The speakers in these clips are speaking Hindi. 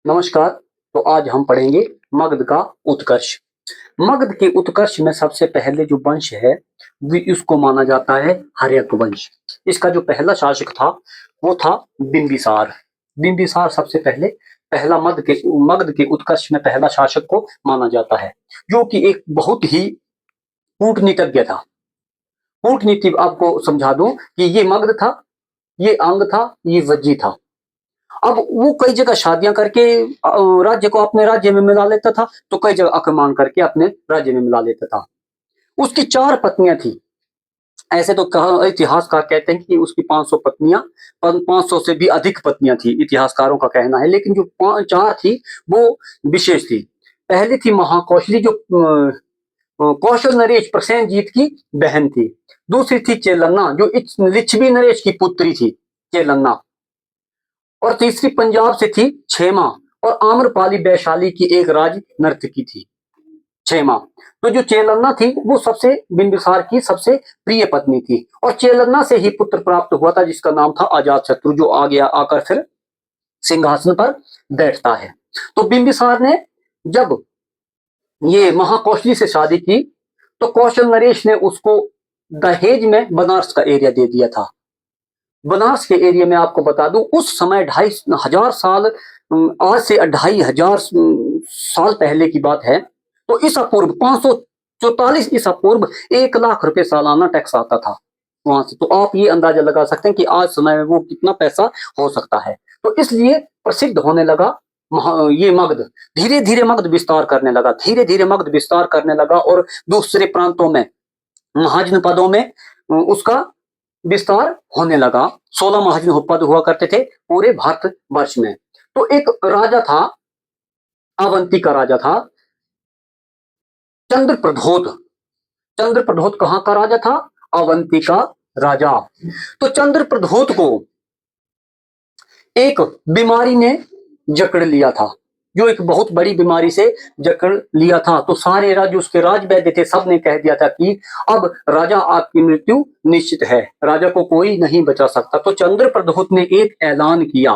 नमस्कार। तो आज हम पढ़ेंगे मगध का उत्कर्ष। मगध के उत्कर्ष में सबसे पहले जो वंश है उसको माना जाता है हर्यक वंश। इसका जो पहला शासक था वो था बिंबिसार। बिंबिसार सबसे पहले पहला मगध के उत्कर्ष में पहला शासक को माना जाता है, जो कि एक बहुत ही कूटनीतिज्ञ था। कूटनीति आपको समझा दूं कि ये मगध था, ये अंग था, ये वज्जी था। अब वो कई जगह शादियां करके राज्य को अपने राज्य में मिला लेता था, तो कई जगह आक्रमण करके अपने राज्य में मिला लेता था। उसकी 4 पत्नियां थी। ऐसे तो इतिहासकार कहते हैं कि उसकी 500 पत्नियां, 500 से भी अधिक पत्नियां थी, इतिहासकारों का कहना है। लेकिन जो 4 थी वो विशेष थी। पहली थी महाकौशली, जो कौशल नरेश प्रसेनजीत की बहन थी। दूसरी थी चेलन्ना, जो लिच्छवी नरेश की पुत्री थी, चेलन्ना। और तीसरी पंजाब से थी क्षेमा, और आम्रपाली वैशाली की एक राज नर्तकी थी क्षेमा। तो जो चेलन्ना थी वो सबसे बिंबिसार की सबसे प्रिय पत्नी थी, और चेलन्ना से ही पुत्र प्राप्त हुआ था जिसका नाम था अजातशत्रु, जो आ गया आकर फिर सिंहासन पर बैठता है। तो बिंबिसार ने जब ये महाकौशली से शादी की तो कौशल नरेश ने उसको दहेज में बनारस का एरिया दे दिया था। बनारस के एरिया में आपको बता दूं, उस समय 2500 साल, आज से 2500 साल पहले की बात है। तो ईसा पूर्व 544 ईसा पूर्व 1 लाख रुपए सालाना टैक्स आता था वहां से। तो आप ये अंदाजा लगा सकते हैं कि आज समय में वो कितना पैसा हो सकता है। तो इसलिए प्रसिद्ध होने लगा ये मगध। धीरे धीरे मगध विस्तार करने लगा, धीरे धीरे मगध विस्तार करने लगा, और दूसरे प्रांतों में, महाजन पदों में उसका विस्तार होने लगा। 16 महाजन पद हुआ करते थे पूरे भारत वर्ष में। तो एक राजा था, अवंती का राजा था चंद्र प्रधोत। चंद्र प्रधोत कहां का राजा था? अवंती का राजा। तो चंद्र प्रधोत को एक बीमारी ने जकड़ लिया था, जो एक बहुत बड़ी बीमारी से जकड़ लिया था। तो सारे राज्य, उसके राज वैद्य थे, सब ने कह दिया था कि अब राजा आपकी मृत्यु निश्चित है, राजा को कोई नहीं बचा सकता। तो चंद्र प्रधोत ने एक ऐलान किया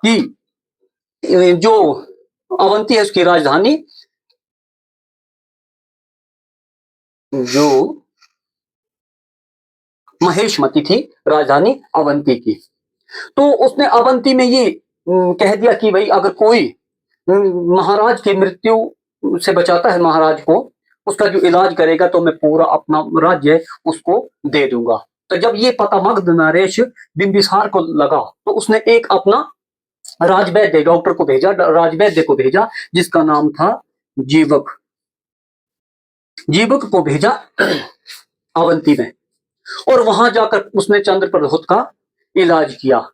कि जो अवंती है उसकी राजधानी, जो महेशमती थी राजधानी अवंती की, तो उसने अवंती में ये कह दिया कि भाई अगर कोई महाराज की मृत्यु से बचाता है महाराज को, उसका जो इलाज करेगा, तो मैं पूरा अपना राज्य उसको दे दूंगा। तो जब ये पता मगध नरेश बिंबिसार को लगा, तो उसने एक अपना राजवैद्य डॉक्टर को भेजा, राजवैद्य को भेजा, जिसका नाम था जीवक। जीवक को भेजा अवंती में, और वहां जाकर उसने चंद्र प्रधोत का इलाज किया,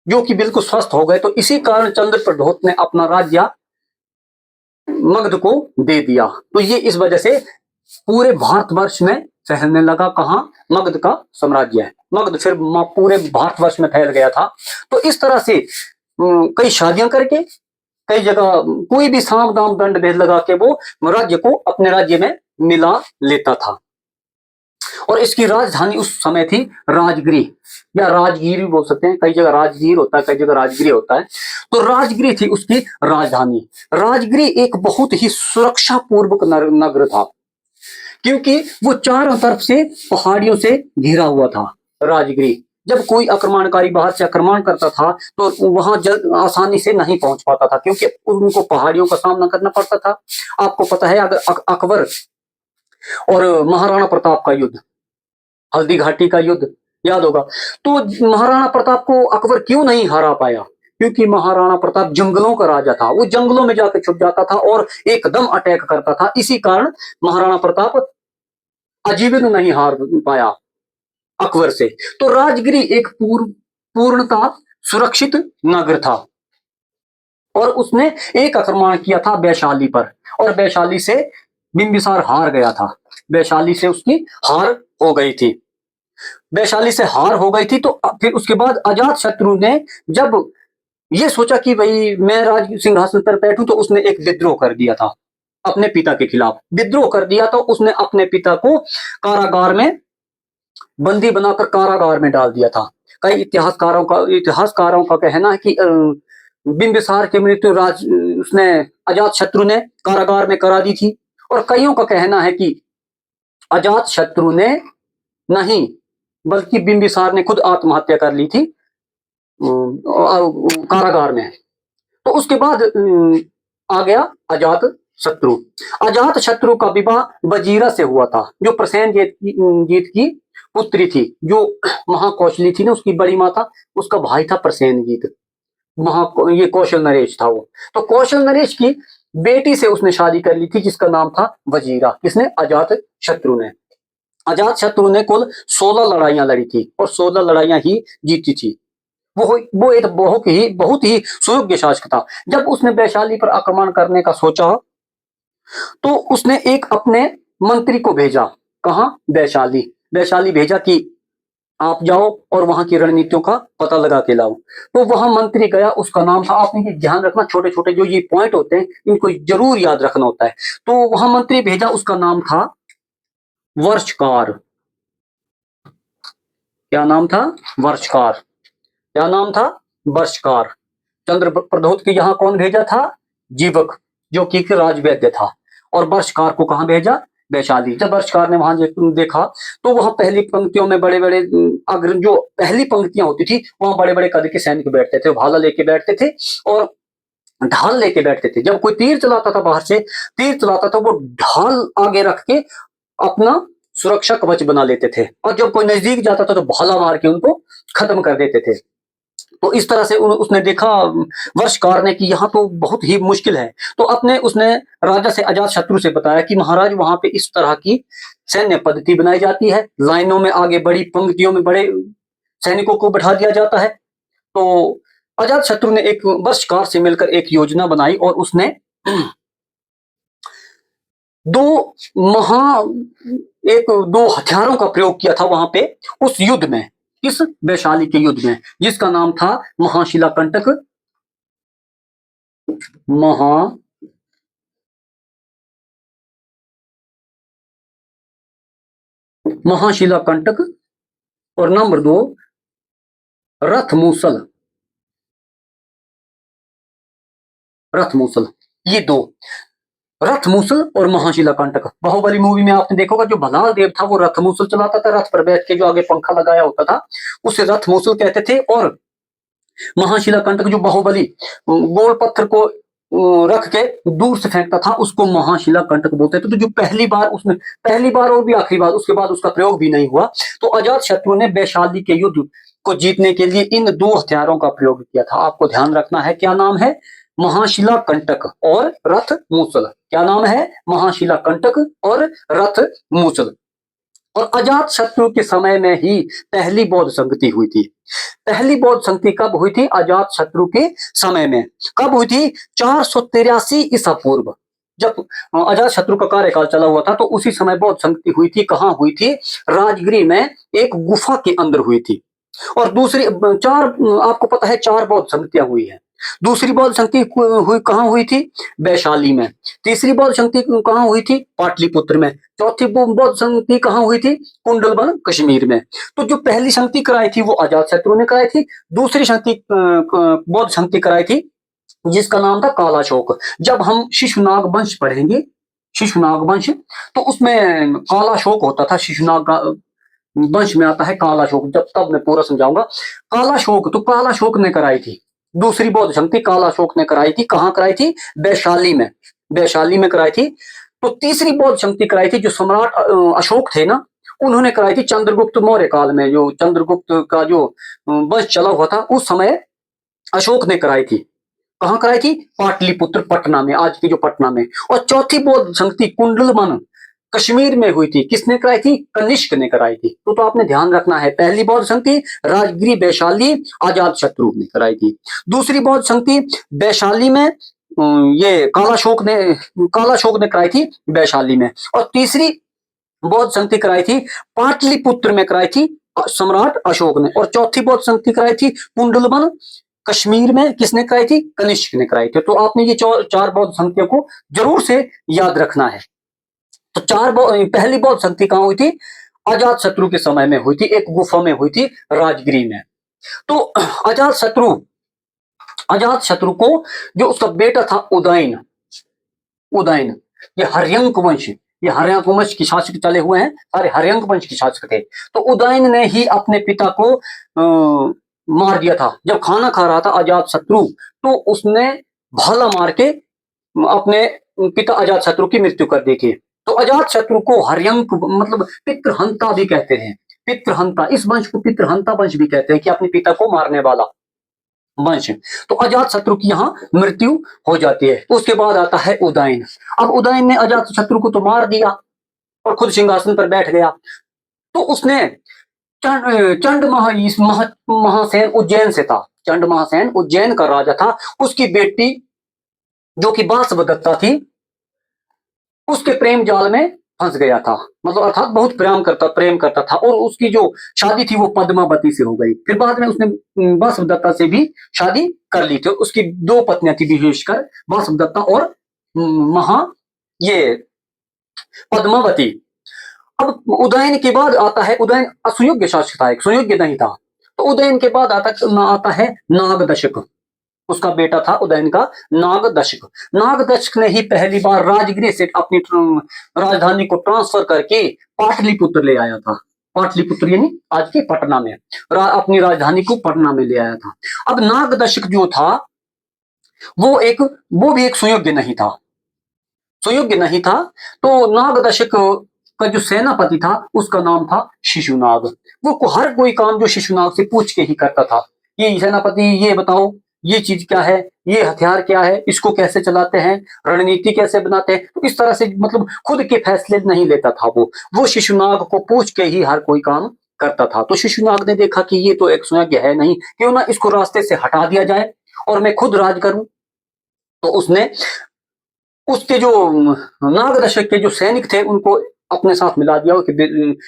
जो कि बिल्कुल स्वस्थ हो गए। तो इसी कारण चंद्र प्रधोत ने अपना राज्य मगध को दे दिया। तो ये इस वजह से पूरे भारतवर्ष में फैलने लगा। कहां? मगध का साम्राज्य है। मगध फिर पूरे भारतवर्ष में फैल गया था। तो इस तरह से कई शादियां करके, कई जगह कोई भी साम दाम दंड भेद लगा के वो राज्य को अपने राज्य में मिला लेता था। और इसकी राजधानी उस समय थी राजगृह, या राजगीर भी बोल सकते हैं। कई जगह राजगीर होता है, कई जगह राजगृह होता है। तो राजगृह थी उसकी राजधानी। राजगृह एक बहुत ही सुरक्षा पूर्वक नगर था, क्योंकि वो चारों तरफ से पहाड़ियों से घिरा हुआ था राजगृह। जब कोई आक्रमणकारी बाहर से आक्रमण करता था तो वहां आसानी से नहीं पहुंच पाता था, क्योंकि उनको पहाड़ियों का सामना करना पड़ता था। आपको पता है, अगर अकबर और महाराणा प्रताप का युद्ध, हल्दी घाटी का युद्ध याद होगा, तो महाराणा प्रताप को अकबर क्यों नहीं हरा पाया? क्योंकि महाराणा प्रताप जंगलों का राजा था, वो जंगलों में जाकर छुप जाता था और एकदम अटैक करता था। इसी कारण महाराणा प्रताप आजीवन नहीं हार पाया अकबर से। तो राजगिरी एक पूर्णता सुरक्षित नगर था, और उसने एक आक्रमण किया था वैशाली पर, और वैशाली से बिंबिसार हार गया था। वैशाली से उसकी हार हो गई थी। वैशाली से हार हो गई थी, तो फिर उसके बाद अजात शत्रु ने जब ये सोचा कि भाई मैं राज सिंहासन पर बैठूं, तो उसने एक विद्रोह कर दिया था, अपने पिता के खिलाफ विद्रोह कर दिया। तो उसने अपने पिता को कारागार में बंदी बनाकर कारागार में डाल दिया था। कई इतिहासकारों का कहना है कि बिंबिसार की मृत्यु उसने अजात शत्रु ने कारागार में करा दी थी। और कईयों का कहना है कि अजात शत्रु ने नहीं, बल्कि बिंबिसार ने खुद आत्महत्या कर ली थी कारागार में। तो उसके बाद आ गया अजात शत्रु। अजात शत्रु का विवाह वजीरा से हुआ था, जो प्रसेनजीत की पुत्री थी, जो महाकौशली थी ना, उसकी बड़ी माता, उसका भाई था प्रसेनजीत। ये कौशल नरेश था वो। तो कौशल नरेश की बेटी से उसने शादी कर ली थी, जिसका नाम था वजीरा। किसने? अजात शत्रु ने। अजात शत्रु ने कुल 16 लड़ाइयां लड़ी थी और 16 लड़ाइयां ही जीती थी। वो एक बहुत ही सुयोग्य शासक था। जब उसने वैशाली पर आक्रमण करने का सोचा, तो उसने एक अपने मंत्री को भेजा। कहा? वैशाली। वैशाली भेजा कि आप जाओ और वहां की रणनीतियों का पता लगा के लाओ। तो वहां मंत्री गया, उसका नाम था, आपने ये ध्यान रखना, छोटे छोटे जो ये पॉइंट होते हैं इनको जरूर याद रखना होता है। तो वहां मंत्री भेजा, उसका नाम था वर्षकार। क्या नाम था? वर्षकार। क्या नाम था? वर्षकार। चंद्र प्रद्योत के यहाँ कौन भेजा था? जीवक, जो कि राजवैद्य था। और वर्षकार को कहां भेजा? वैशाली। जब वर्षकार ने वहां देखा, तो वहां पहली पंक्तियों में बड़े बड़े अग्र जो पहली पंक्तियां होती थी, वहां बड़े बड़े कद के सैनिक बैठते थे, भाला लेके बैठते थे और ढाल लेके बैठते थे। जब कोई तीर चलाता था, बाहर से तीर चलाता था, वो ढाल आगे रख के अपना सुरक्षा कवच बना लेते थे, और जब कोई नजदीक जाता था तो भाला मार के उनको खत्म कर देते थे। तो इस तरह से उसने देखा वर्षकार ने कि यहाँ तो बहुत ही मुश्किल है। तो उसने राजा से, अजात शत्रु से बताया कि महाराज, वहां पे इस तरह की सैन्य पद्धति बनाई जाती है, लाइनों में आगे बड़ी पंक्तियों में बड़े सैनिकों को बैठा दिया जाता है। तो अजात शत्रु ने एक वर्षकार से मिलकर एक योजना बनाई और उसने दो हथियारों का प्रयोग किया था वहां पे उस युद्ध में, इस वैशाली के युद्ध में, जिसका नाम था महाशिला कंटक। महाशिला कंटक और नंबर 2 रथमूसल। ये दो, रथमूसल और महाशिला कंटक। बाहुबली मूवी में आपने देखोगा, जो भलाल देव था वो रथमूसल चलाता था, रथ पर बैठ के, जो आगे पंखा लगाया होता था उसे रथमूसल कहते थे। और महाशिला कंटक, जो बाहुबली गोल पत्थर को रख के दूर से फेंकता था, उसको महाशिला कंटक बोलते थे। तो जो पहली बार और भी आखिरी बार, उसके बाद उसका प्रयोग भी नहीं हुआ। तो अजात शत्रु ने वैशाली के युद्ध को जीतने के लिए इन दो हथियारों का प्रयोग किया था। आपको ध्यान रखना है, क्या नाम है? महाशिला कंटक और रथ मूसल। क्या नाम है? महाशिला कंटक और रथ मूसल। और अजात शत्रु के समय में ही पहली बौद्ध संगति हुई थी। पहली बौद्ध संगति कब हुई थी? अजात शत्रु के समय में। कब हुई थी? 483 ईसा पूर्व, जब अजात शत्रु का कार्यकाल चला हुआ था, तो उसी समय बौद्ध संगति हुई थी। कहां हुई थी? राजगिरी में एक गुफा के अंदर हुई थी। और दूसरी आपको पता है 4 बौद्ध संगतियां हुई है। दूसरी बौद्ध संगति कहां हुई थी? वैशाली में। तीसरी बौद्ध संगति कहां हुई थी? पाटलिपुत्र में। चौथी बौद्ध संगति कहां हुई थी? कुंडलबन, कश्मीर में। तो जो पहली संगति कराई थी वो अजात शत्रु ने कराई थी। दूसरी संगति बौद्ध संगति कराई थी, जिसका नाम था कालाशोक। जब हम शिशुनाग वंश पढ़ेंगे, शिशुनाग वंश, तो उसमें कालाशोक होता था। शिशुनाग वंश में आता है कालाशोक, जब तब मैं पूरा समझाऊंगा। कालाशोक ने कराई थी दूसरी बौद्ध संगति। कालाशोक ने कराई थी। कहां कराई थी? वैशाली में। वैशाली में कराई थी। तो तीसरी बौद्ध संगति कराई थी, जो सम्राट अशोक थे ना, उन्होंने कराई थी चंद्रगुप्त मौर्य काल में। जो चंद्रगुप्त का जो वंश चला हुआ था, उस समय अशोक ने कराई थी। कहां कराई थी? पाटलिपुत्र, पटना में, आज की जो पटना में। और चौथी बौद्ध संगति कुंडलबन, कश्मीर में हुई थी। किसने कराई थी? कनिष्क ने कराई थी। तो आपने ध्यान रखना है, पहली बौद्ध संगति राजगिरी वैशाली अजात शत्रु ने कराई थी। दूसरी बौद्ध संगति वैशाली में ये कालाशोक ने कराई थी वैशाली में। और तीसरी बौद्ध संगति कराई थी पाटलिपुत्र में, कराई थी सम्राट अशोक ने। और चौथी बौद्ध संगति कराई थी कुंडलबन, कश्मीर में। किसने कराई थी? कनिष्क ने कराई थी। तो आपने ये 4 बौद्ध संगतियों को जरूर से याद रखना है। तो पहली बौद्ध संगति कहां हुई थी? अजात शत्रु के समय में हुई थी, एक गुफा में हुई थी, राजगिरी में। तो अजात शत्रु को जो उसका बेटा था उदयन, ये हर्यंक वंश, ये हर्यंक वंश की शासक चले हुए हैं, सारे हर्यंक वंश की शासक थे। तो उदयन ने ही अपने पिता को मार दिया था। जब खाना खा रहा था अजात शत्रु, तो उसने भाला मार के अपने पिता अजात शत्रु की मृत्यु कर दी थी। तो अजात शत्रु को हर्यंक मतलब पितृहंता भी कहते हैं। पितृहंता, इस वंश को पितृहंता वंश भी कहते हैं कि अपने पिता को मारने वाला वंश। तो अजात शत्रु की यहाँ मृत्यु हो जाती है। उसके बाद आता है उदयन। अब उदयन ने अजात शत्रु को तो मार दिया और खुद सिंहासन पर बैठ गया। तो उसने चंड महासेन उज्जैन से था, चंड महासेन उज्जैन का राजा था। उसकी बेटी जो कि बासवदत्ता थी, उसके प्रेम जाल में फंस गया था, मतलब अर्थात बहुत प्रेम करता था। और उसकी जो शादी थी वो पद्मावती से हो गई। फिर बाद में उसने बासवदत्ता से भी शादी कर ली थी। उसकी दो पत्नियां थी विशेषकर, बासवदत्ता और महा ये पद्मावती। अब उदयन के बाद आता है, उदयन असुयोग्य शासक था, एक सुयोग्य नहीं था। तो उदयन के बाद आता है नागदशक। उसका बेटा था उदयन का नागदशक। नागदशक ने ही पहली बार राजगृह से अपनी राजधानी को ट्रांसफर करके पाटलिपुत्र ले आया था। पाटलिपुत्र यानी आज के पटना में, अपनी राजधानी को पटना में ले आया था। अब नागदशक जो था वो भी एक सुयोग्य नहीं था, सुयोग्य नहीं था। तो नागदशक का जो सेनापति था उसका नाम था शिशुनाग। वो हर कोई काम जो शिशुनाग से पूछ के ही करता था। ये सेनापति ये बताओ, ये चीज क्या है, ये हथियार क्या है, इसको कैसे चलाते हैं, रणनीति कैसे बनाते हैं। तो इस तरह से मतलब खुद के फैसले नहीं लेता था वो शिशुनाग को पूछ के ही हर कोई काम करता था। तो शिशुनाग ने देखा कि ये तो एक सुयोग्य है नहीं, क्यों ना इसको रास्ते से हटा दिया जाए और मैं खुद राज करूं। तो उसने उसके जो नागदशक के जो सैनिक थे उनको अपने साथ मिला दिया,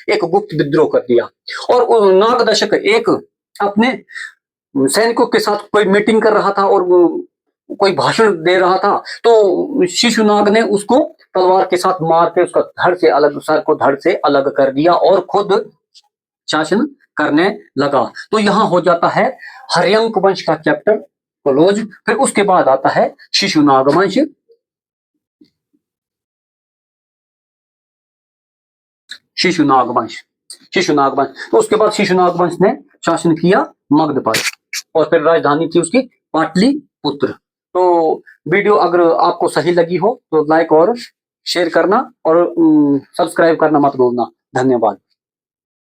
एक गुप्त विद्रोह कर दिया। और नागदशक एक अपने सैनिकों के साथ कोई मीटिंग कर रहा था और कोई भाषण दे रहा था। तो शिशुनाग ने उसको तलवार के साथ मार के उसका सर को धड़ से अलग कर दिया और खुद शासन करने लगा। तो यहाँ हो जाता है हर्यंक वंश का चैप्टर क्लोज। फिर उसके बाद आता है शिशुनाग वंश। शिशुनाग वंश तो उसके बाद शिशुनाग वंश ने शासन किया मगध पर और फिर राजधानी थी उसकी पाटलिपुत्र। तो वीडियो अगर आपको सही लगी हो तो लाइक और शेयर करना और सब्सक्राइब करना मत भूलना। धन्यवाद।